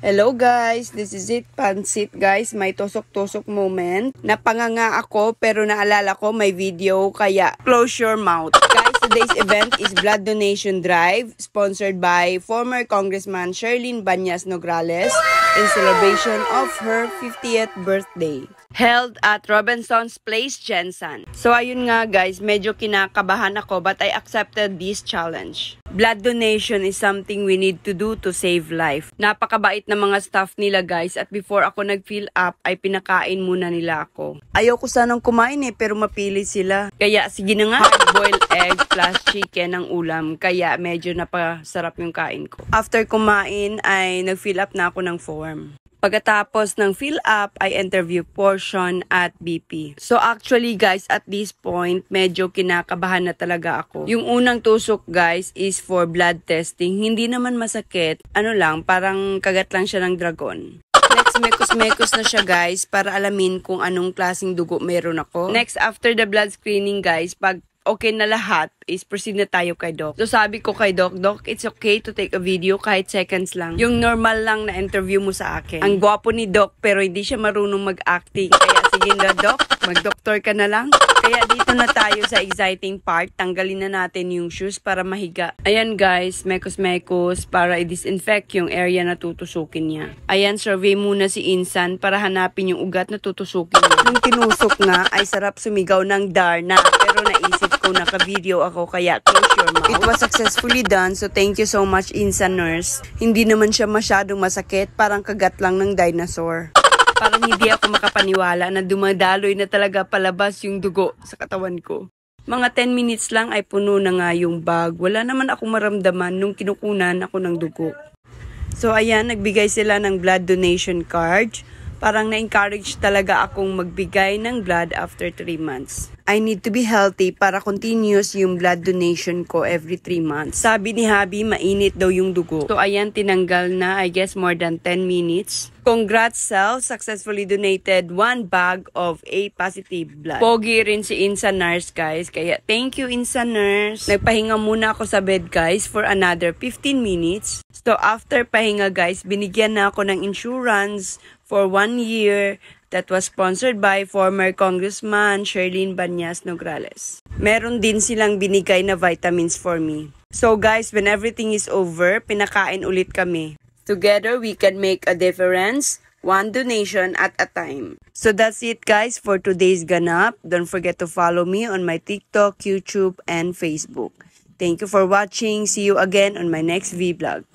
Hello guys, this is it, Pansit guys, may tusok-tusok moment. Napanganga ako pero naalala ko may video kaya close your mouth. Guys, today's event is Blood Donation Drive sponsored by former Congressman Sherlyn Banyas Nograles in celebration of her 50th birthday. Held at Robinson's Place, Jensen. So ayun nga guys, medyo kinakabahan ako but I accepted this challenge. Blood donation is something we need to do to save life. Napakabait na mga staff nila guys at before ako nag-fill up ay pinakain muna nila ako. Ayoko sanang kumain pero mapili sila. Kaya sige na nga, hard-boiled egg plus chicken ang ulam. Kaya medyo napasarap yung kain ko. After kumain ay nag-fill up na ako ng form. Pagkatapos ng fill up ay interview portion at BP. So actually guys, at this point, medyo kinakabahan na talaga ako. Yung unang tusok guys is for blood testing. Hindi naman masakit. Ano lang, parang kagat lang siya ng dragon. Next, mekos-mekos na siya guys para alamin kung anong klaseng dugo meron ako. Next, after the blood screening guys, pag okay na lahat, is proceed na tayo kay Doc. So sabi ko kay Doc, it's okay to take a video kahit seconds lang. Yung normal lang na interview mo sa akin. Ang gwapo ni Doc pero hindi siya marunong mag-acting. Kaya sige na Doc, mag-doktor ka na lang. Kaya dito na tayo sa exciting part. Tanggalin na natin yung shoes para mahiga. Ayan guys, mekos-mekos para i-disinfect yung area na tutusukin niya. Ayan, survey muna si Insan para hanapin yung ugat na tutusukin niya. Nung tinusok nga ay sarap sumigaw ng Darna. Pero naisip ko naka-video ako kaya close your mouth. It was successfully done so thank you so much Insan nurse. Hindi naman siya masyadong masakit, parang kagat lang ng dinosaur. Parang hindi ako makapaniwala na dumadaloy na talaga palabas yung dugo sa katawan ko. Mga 10 minutes lang ay puno na nga yung bag. Wala naman akong maramdaman nung kinukunan ako ng dugo. So ayan, nagbigay sila ng blood donation card. Parang na-encourage talaga akong magbigay ng blood after 3 months. I need to be healthy para continuous yung blood donation ko every 3 months. Sabi ni Habi, mainit daw yung dugo. So ayan, tinanggal na, I guess more than 10 minutes. Congrats Cell, successfully donated 1 bag of A positive blood. Pogi rin si Insa Nurse guys, kaya thank you Insa Nurse. Nagpahinga muna ako sa bed guys for another 15 minutes. So after pahinga guys, binigyan na ako ng insurance for 1 year. That was sponsored by former Congressman Sherlyn Banyas Nograles. Meron din silang binigay na vitamins for me. So guys, when everything is over, pinakain ulit kami. Together, we can make a difference, one donation at a time. So that's it guys for today's ganap. Don't forget to follow me on my TikTok, YouTube, and Facebook. Thank you for watching. See you again on my next vlog.